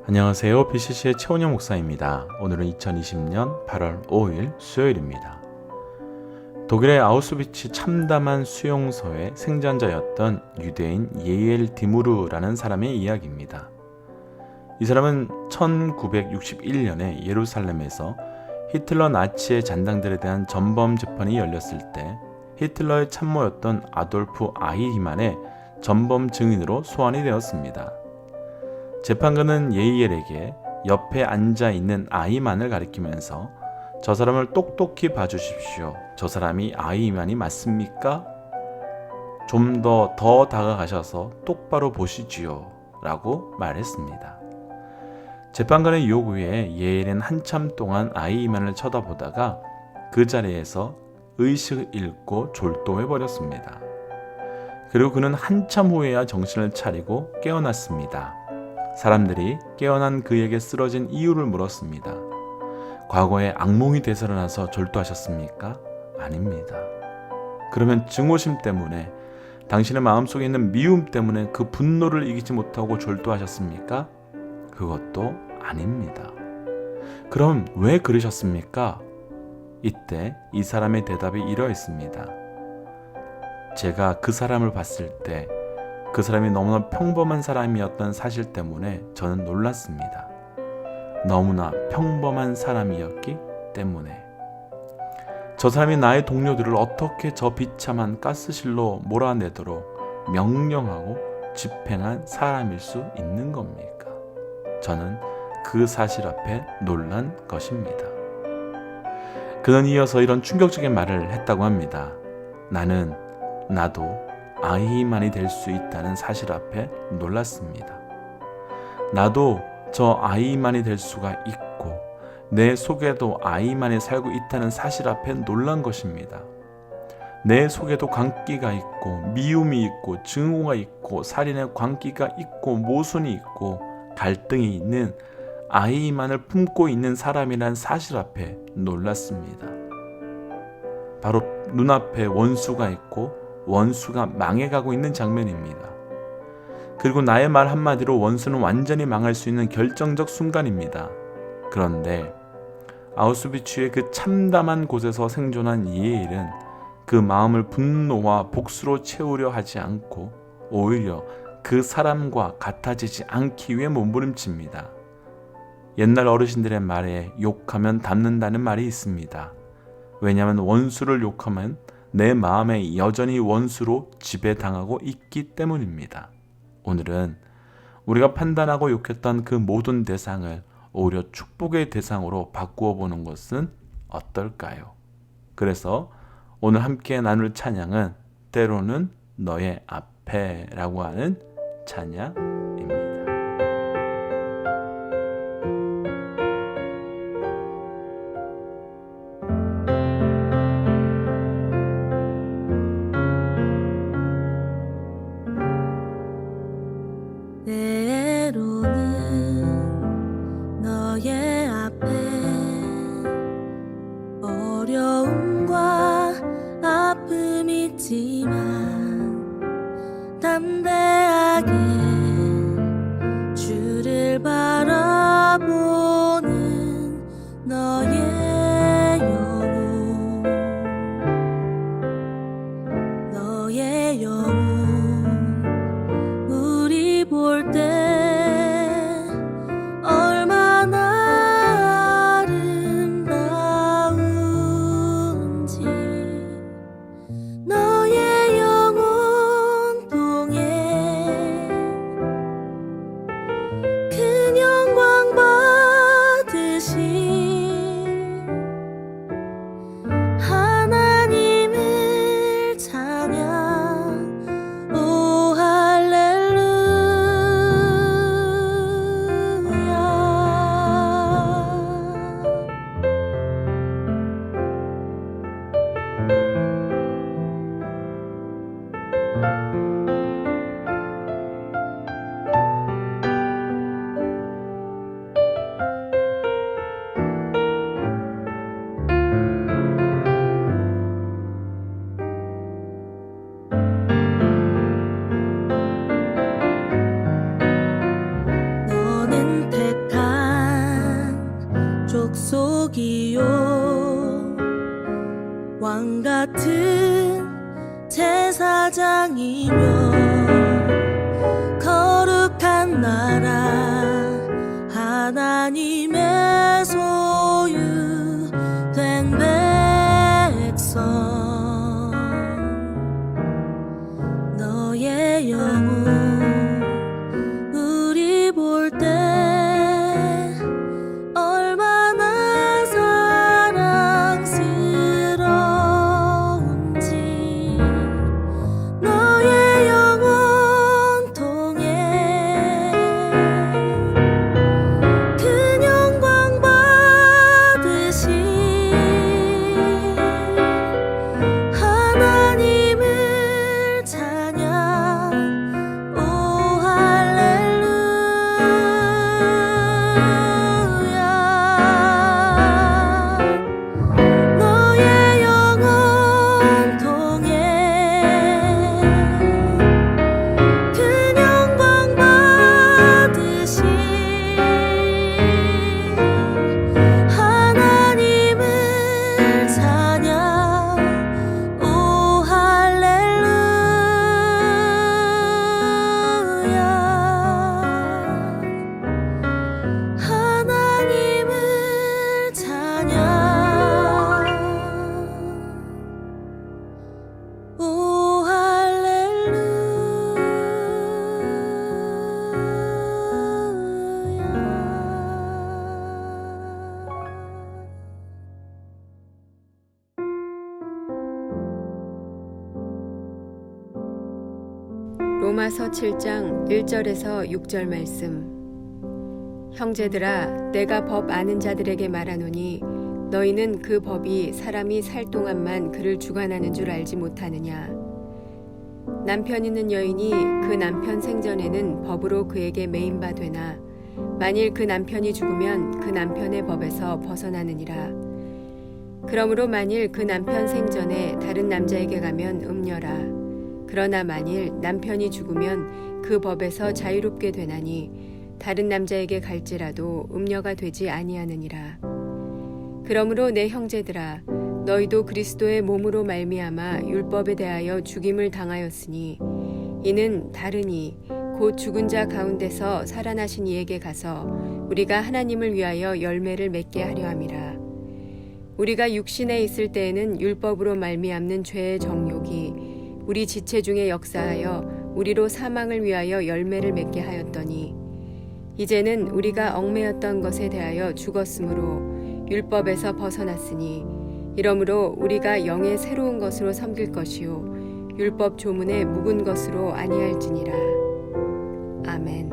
안녕하세요. BCC의 최원영 목사입니다. 오늘은 2020년 8월 5일 수요일입니다. 독일의 아우슈비츠 참담한 수용소의 생존자였던 유대인 예엘 디무르라는 사람의 이야기입니다. 이 사람은 1961년에 예루살렘에서 히틀러 나치의 잔당들에 대한 전범 재판이 열렸을 때 히틀러의 참모였던 아돌프 아이히만의 전범 증인으로 소환이 되었습니다. 재판관은 예이엘에게 옆에 앉아있는 아이만을 가리키면서 저 사람을 똑똑히 봐주십시오. 저 사람이 아이만이 맞습니까? 좀 더 다가가셔서 똑바로 보시지요. 라고 말했습니다. 재판관의 요구에 예일은 한참 동안 아이만을 쳐다보다가 그 자리에서 의식을 잃고 졸도해버렸습니다. 그리고 그는 한참 후에야 정신을 차리고 깨어났습니다. 사람들이 깨어난 그에게 쓰러진 이유를 물었습니다. 과거에 악몽이 되살아나서 졸도하셨습니까? 아닙니다. 그러면 증오심 때문에, 당신의 마음속에 있는 미움 때문에 그 분노를 이기지 못하고 졸도하셨습니까? 그것도 아닙니다. 그럼 왜 그러셨습니까? 이때 이 사람의 대답이 이러했습니다. 제가 그 사람을 봤을 때 그 사람이 너무나 평범한 사람이었던 사실 때문에 저는 놀랐습니다. 너무나 평범한 사람이었기 때문에. 저 사람이 나의 동료들을 어떻게 저 비참한 가스실로 몰아내도록 명령하고 집행한 사람일 수 있는 겁니까? 저는 그 사실 앞에 놀란 것입니다. 그는 이어서 이런 충격적인 말을 했다고 합니다. 나도 아이만이 될 수 있다는 사실 앞에 놀랐습니다. 나도 저 아이만이 될 수가 있고 내 속에도 아이만이 살고 있다는 사실 앞에 놀란 것입니다. 내 속에도 광기가 있고 미움이 있고 증오가 있고 살인의 광기가 있고 모순이 있고 갈등이 있는 아이만을 품고 있는 사람이란 사실 앞에 놀랐습니다. 바로 눈앞에 원수가 있고 원수가 망해가고 있는 장면입니다. 그리고 나의 말 한마디로 원수는 완전히 망할 수 있는 결정적 순간입니다. 그런데 아우슈비츠의 그 참담한 곳에서 생존한 예일은 그 마음을 분노와 복수로 채우려 하지 않고 오히려 그 사람과 같아지지 않기 위해 몸부림칩니다. 옛날 어르신들의 말에 욕하면 닮는다는 말이 있습니다. 왜냐하면 원수를 욕하면 내 마음에 여전히 원수로 지배당하고 있기 때문입니다. 오늘은 우리가 판단하고 욕했던 그 모든 대상을 오히려 축복의 대상으로 바꾸어 보는 것은 어떨까요? 그래서 오늘 함께 나눌 찬양은 때로는 너의 앞에 라고 하는 찬양입니다. 때로는 너의 앞에 어려움과 아픔이 있지만 담대하게 주를 바라보는 너의 영혼 우리 볼 때 얼마나 아름다운지 너의 영혼 통해 큰 영광 받으신 하나님을 찬양 오 할렐루야 자기요 왕 같은 제사장이며 거룩한 나라 하나님의 소유된 백성 너의 영혼 우리 볼 때 얼마나 사랑스러운지 너의 영혼 통해 큰 영광 받으신 하나님을 찬양 오 할렐루야 너의 영혼 통해 큰 영광 받으신 하나님을 찬양 오 할렐루야 하나님을 찬양 오 할렐루야 로마서 7장 1절에서 6절 말씀. 형제들아, 내가 법 아는 자들에게 말하노니 너희는 그 법이 사람이 살 동안만 그를 주관하는 줄 알지 못하느냐. 남편 있는 여인이 그 남편 생전에는 법으로 그에게 매인 바 되나 만일 그 남편이 죽으면 그 남편의 법에서 벗어나느니라. 그러므로 만일 그 남편 생전에 다른 남자에게 가면 음녀라. 그러나 만일 남편이 죽으면 그 법에서 자유롭게 되나니 다른 남자에게 갈지라도 음녀가 되지 아니하느니라. 그러므로 내 형제들아, 너희도 그리스도의 몸으로 말미암아 율법에 대하여 죽임을 당하였으니 이는 다르니 곧 죽은 자 가운데서 살아나신 이에게 가서 우리가 하나님을 위하여 열매를 맺게 하려 함이라. 우리가 육신에 있을 때에는 율법으로 말미암는 죄의 정욕이 우리 지체 중에 역사하여 우리로 사망을 위하여 열매를 맺게 하였더니 이제는 우리가 얽매였던 것에 대하여 죽었으므로 율법에서 벗어났으니 이러므로 우리가 영의 새로운 것으로 섬길 것이요 율법 조문의 묵은 것으로 아니할지니라. 아멘.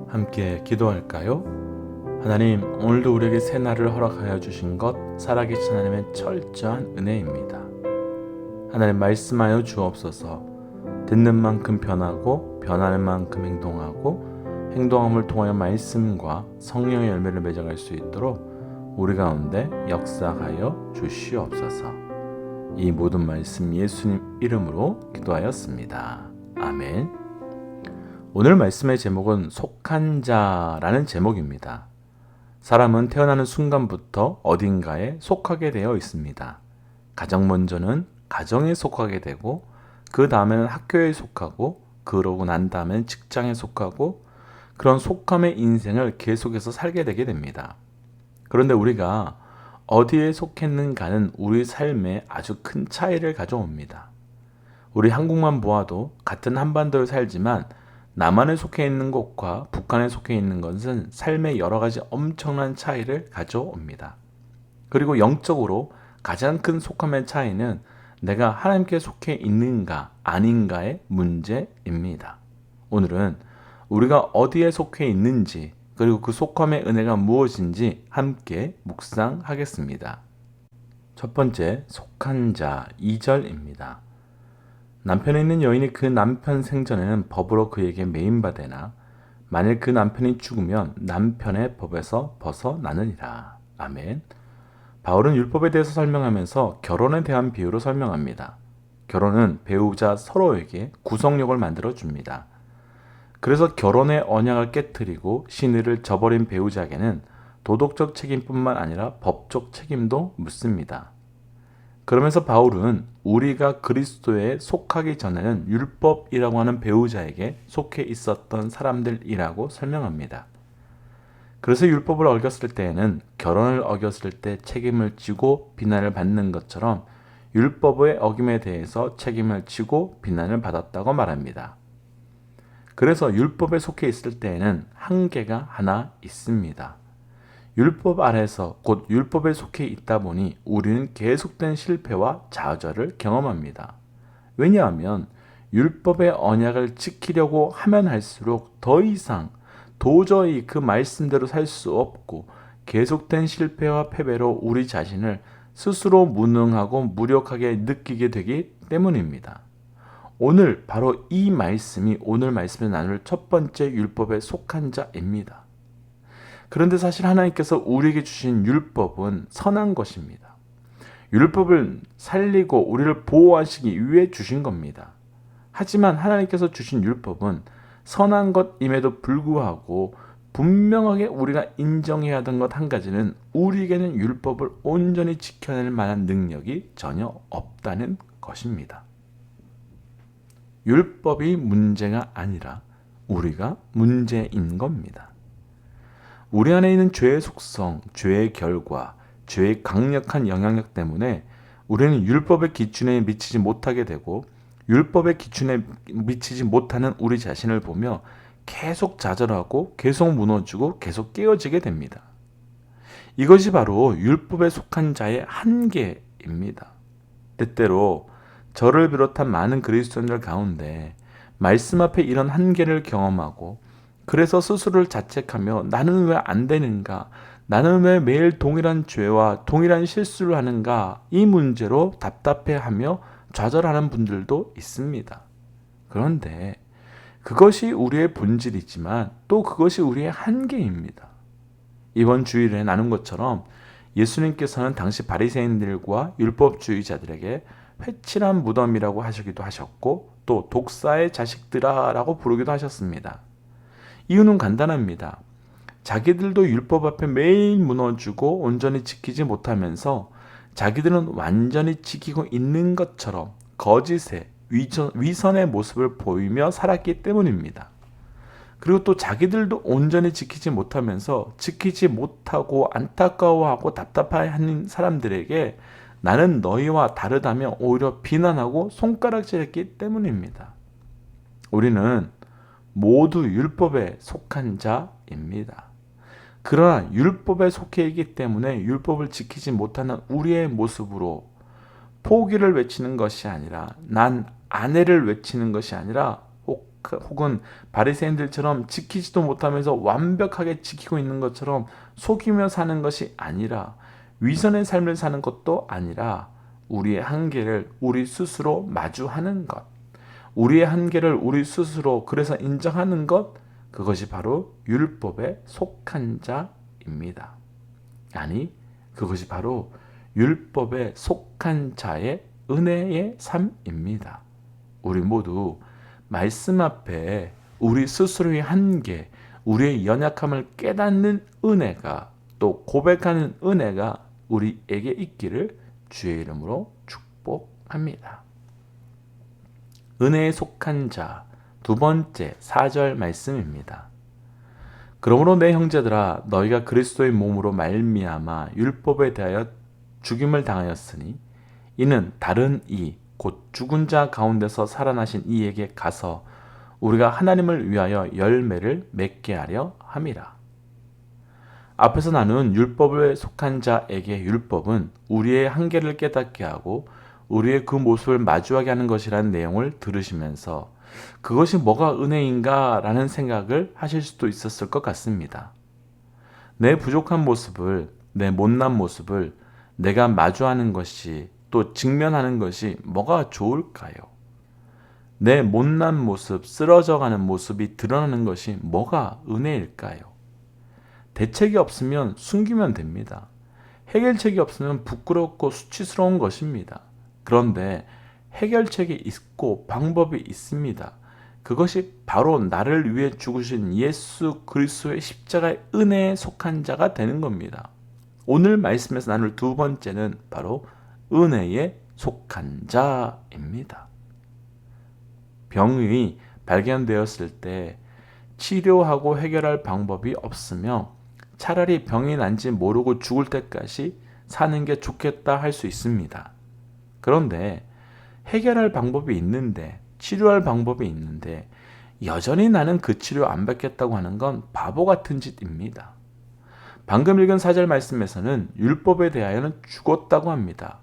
함께 기도할까요? 하나님, 오늘도 우리에게 새 날을 허락하여 주신 것 살아계신 하나님의 철저한 은혜입니다. 하나님, 말씀하여 주옵소서. 듣는 만큼 변하고 변하는 만큼 행동하고 행동함을 통하여 말씀과 성령의 열매를 맺어갈 수 있도록 우리 가운데 역사하여 주시옵소서. 이 모든 말씀 예수님 이름으로 기도하였습니다. 아멘. 오늘 말씀의 제목은 속한 자라는 제목입니다. 사람은 태어나는 순간부터 어딘가에 속하게 되어 있습니다. 가장 먼저는 가정에 속하게 되고 그 다음에는 학교에 속하고 그러고 난 다음에는 직장에 속하고 그런 속함의 인생을 계속해서 살게 되게 됩니다. 그런데 우리가 어디에 속했는가는 우리 삶에 아주 큰 차이를 가져옵니다. 우리 한국만 보아도 같은 한반도에 살지만 남한에 속해 있는 것과 북한에 속해 있는 것은 삶의 여러 가지 엄청난 차이를 가져옵니다. 그리고 영적으로 가장 큰 속함의 차이는 내가 하나님께 속해 있는가 아닌가의 문제입니다. 오늘은 우리가 어디에 속해 있는지 그리고 그 속함의 은혜가 무엇인지 함께 묵상하겠습니다. 첫 번째, 속한 자 2절입니다. 남편에 있는 여인이 그 남편 생전에는 법으로 그에게 매인바되나 만일 그 남편이 죽으면 남편의 법에서 벗어나느니라. 아멘. 바울은 율법에 대해서 설명하면서 결혼에 대한 비유로 설명합니다. 결혼은 배우자 서로에게 구속력을 만들어 줍니다. 그래서 결혼의 언약을 깨뜨리고 신의를 저버린 배우자에게는 도덕적 책임뿐만 아니라 법적 책임도 묻습니다. 그러면서 바울은 우리가 그리스도에 속하기 전에는 율법이라고 하는 배우자에게 속해 있었던 사람들이라고 설명합니다. 그래서 율법을 어겼을 때에는 결혼을 어겼을 때 책임을 지고 비난을 받는 것처럼 율법의 어김에 대해서 책임을 지고 비난을 받았다고 말합니다. 그래서 율법에 속해 있을 때에는 한계가 하나 있습니다. 율법 아래서 곧 율법에 속해 있다 보니 우리는 계속된 실패와 좌절을 경험합니다. 왜냐하면 율법의 언약을 지키려고 하면 할수록 더 이상 도저히 그 말씀대로 살 수 없고 계속된 실패와 패배로 우리 자신을 스스로 무능하고 무력하게 느끼게 되기 때문입니다. 오늘 바로 이 말씀이 오늘 말씀을 나눌 첫 번째 율법에 속한 자입니다. 그런데 사실 하나님께서 우리에게 주신 율법은 선한 것입니다. 율법을 살리고 우리를 보호하시기 위해 주신 겁니다. 하지만 하나님께서 주신 율법은 선한 것임에도 불구하고 분명하게 우리가 인정해야 하던 것 한 가지는 우리에게는 율법을 온전히 지켜낼 만한 능력이 전혀 없다는 것입니다. 율법이 문제가 아니라 우리가 문제인 겁니다. 우리 안에 있는 죄의 속성, 죄의 결과, 죄의 강력한 영향력 때문에 우리는 율법의 기준에 미치지 못하게 되고 율법의 기준에 미치지 못하는 우리 자신을 보며 계속 좌절하고 계속 무너지고 계속 깨어지게 됩니다. 이것이 바로 율법에 속한 자의 한계입니다. 때때로 저를 비롯한 많은 그리스도인들 가운데 말씀 앞에 이런 한계를 경험하고 그래서 스스로를 자책하며 나는 왜 안 되는가? 나는 왜 매일 동일한 죄와 동일한 실수를 하는가? 이 문제로 답답해하며 좌절하는 분들도 있습니다. 그런데 그것이 우리의 본질이지만 또 그것이 우리의 한계입니다. 이번 주일에 나눈 것처럼 예수님께서는 당시 바리새인들과 율법주의자들에게 회칠한 무덤이라고 하시기도 하셨고 또 독사의 자식들아라고 부르기도 하셨습니다. 이유는 간단합니다. 자기들도 율법 앞에 매일 무너지고 온전히 지키지 못하면서 자기들은 완전히 지키고 있는 것처럼 거짓의 위선의 모습을 보이며 살았기 때문입니다. 그리고 또 자기들도 온전히 지키지 못하면서 지키지 못하고 안타까워하고 답답해하는 사람들에게 나는 너희와 다르다며 오히려 비난하고 손가락질했기 때문입니다. 우리는 모두 율법에 속한 자입니다. 그러나 율법에 속해 있기 때문에 율법을 지키지 못하는 우리의 모습으로 포기를 외치는 것이 아니라 난 아내를 외치는 것이 아니라 혹은 바리새인들처럼 지키지도 못하면서 완벽하게 지키고 있는 것처럼 속이며 사는 것이 아니라 위선의 삶을 사는 것도 아니라 우리의 한계를 우리 스스로 마주하는 것, 우리의 한계를 우리 스스로 그래서 인정하는 것, 그것이 바로 율법에 속한 자입니다. 아니, 그것이 바로 율법에 속한 자의 은혜의 삶입니다. 우리 모두 말씀 앞에 우리 스스로의 한계, 우리의 연약함을 깨닫는 은혜가 또 고백하는 은혜가 우리에게 있기를 주의 이름으로 축복합니다. 은혜에 속한 자, 두 번째 4절 말씀입니다. 그러므로 내 형제들아 너희가 그리스도의 몸으로 말미암아 율법에 대하여 죽임을 당하였으니 이는 다른 이 곧 죽은 자 가운데서 살아나신 이에게 가서 우리가 하나님을 위하여 열매를 맺게 하려 함이라. 앞에서 나눈 율법에 속한 자에게 율법은 우리의 한계를 깨닫게 하고 우리의 그 모습을 마주하게 하는 것이라는 내용을 들으시면서 그것이 뭐가 은혜인가 라는 생각을 하실 수도 있었을 것 같습니다. 내 부족한 모습을, 내 못난 모습을 내가 마주하는 것이 또 직면하는 것이 뭐가 좋을까요? 내 못난 모습, 쓰러져가는 모습이 드러나는 것이 뭐가 은혜일까요? 대책이 없으면 숨기면 됩니다. 해결책이 없으면 부끄럽고 수치스러운 것입니다. 그런데 해결책이 있고 방법이 있습니다. 그것이 바로 나를 위해 죽으신 예수 그리스도의 십자가의 은혜에 속한 자가 되는 겁니다. 오늘 말씀에서 나눌 두 번째는 바로 은혜에 속한 자입니다. 병이 발견되었을 때 치료하고 해결할 방법이 없으며 차라리 병이 난지 모르고 죽을 때까지 사는 게 좋겠다 할 수 있습니다. 그런데 해결할 방법이 있는데, 치료할 방법이 있는데 여전히 나는 그 치료 안 받겠다고 하는 건 바보 같은 짓입니다. 방금 읽은 4절 말씀에서는 율법에 대하여는 죽었다고 합니다.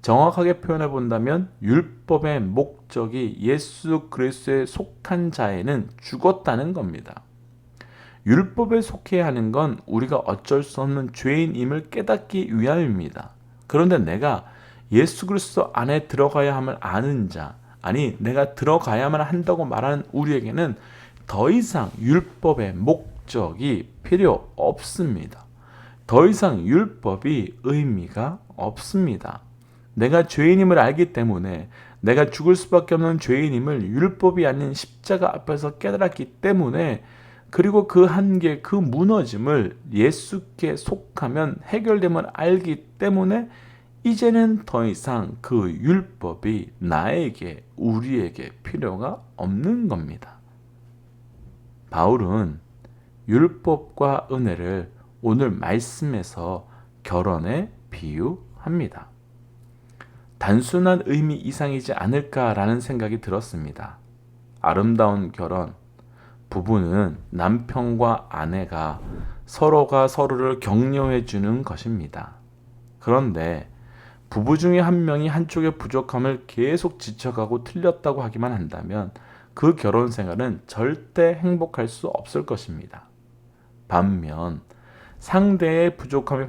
정확하게 표현해 본다면 율법의 목적이 예수 그리스도에 속한 자에는 죽었다는 겁니다. 율법에 속해야 하는 건 우리가 어쩔 수 없는 죄인임을 깨닫기 위함입니다. 그런데 내가 예수 그리스도 안에 들어가야 함을 아는 자, 아니 내가 들어가야만 한다고 말하는 우리에게는 더 이상 율법의 목적이 필요 없습니다. 더 이상 율법이 의미가 없습니다. 내가 죄인임을 알기 때문에, 내가 죽을 수밖에 없는 죄인임을 율법이 아닌 십자가 앞에서 깨달았기 때문에, 그리고 그 한계, 그 무너짐을 예수께 속하면 해결됨을 알기 때문에 이제는 더 이상 그 율법이 나에게, 우리에게 필요가 없는 겁니다. 바울은 율법과 은혜를 오늘 말씀에서 결혼에 비유합니다. 단순한 의미 이상이지 않을까라는 생각이 들었습니다. 아름다운 결혼, 부부는 남편과 아내가 서로가 서로를 격려해 주는 것입니다. 그런데 부부 중에 한 명이 한쪽의 부족함을 계속 지적하고 틀렸다고 하기만 한다면 그 결혼 생활은 절대 행복할 수 없을 것입니다. 반면 상대의 부족함이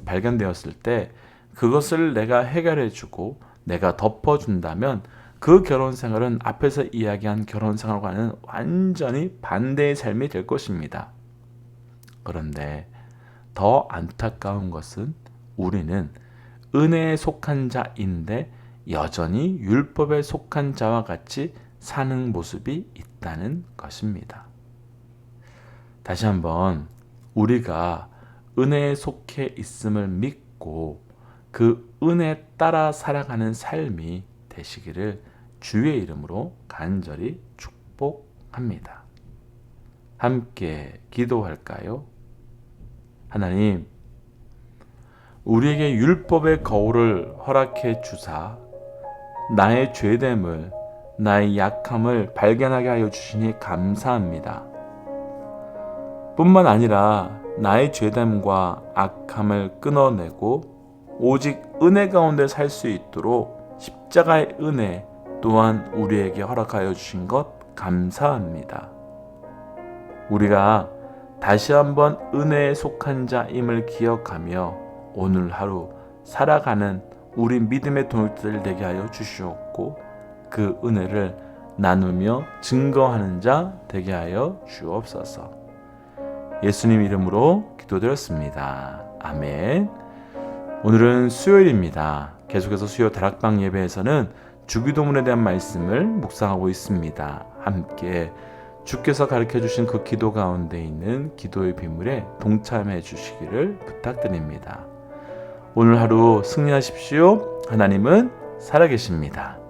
발견되었을 때 그것을 내가 해결해주고 내가 덮어준다면 그 결혼 생활은 앞에서 이야기한 결혼 생활과는 완전히 반대의 삶이 될 것입니다. 그런데 더 안타까운 것은 우리는 은혜에 속한 자인데 여전히 율법에 속한 자와 같이 사는 모습이 있다는 것입니다. 다시 한번 우리가 은혜에 속해 있음을 믿고 그 은혜 따라 살아가는 삶이 되시기를 주의 이름으로 간절히 축복합니다. 함께 기도할까요? 하나님, 우리에게 율법의 거울을 허락해 주사 나의 죄됨을, 나의 약함을 발견하게 하여 주시니 감사합니다. 뿐만 아니라 나의 죄됨과 악함을 끊어내고 오직 은혜 가운데 살 수 있도록 십자가의 은혜 또한 우리에게 허락하여 주신 것 감사합니다. 우리가 다시 한번 은혜에 속한 자임을 기억하며 오늘 하루 살아가는 우리 믿음의 동역자들 되게 하여 주시옵고 그 은혜를 나누며 증거하는 자 되게 하여 주옵소서. 예수님 이름으로 기도드렸습니다. 아멘. 오늘은 수요일입니다. 계속해서 수요 다락방 예배에서는 주기도문에 대한 말씀을 묵상하고 있습니다. 함께 주께서 가르쳐주신 그 기도 가운데 있는 기도의 비밀에 동참해 주시기를 부탁드립니다. 오늘 하루 승리하십시오. 하나님은 살아계십니다.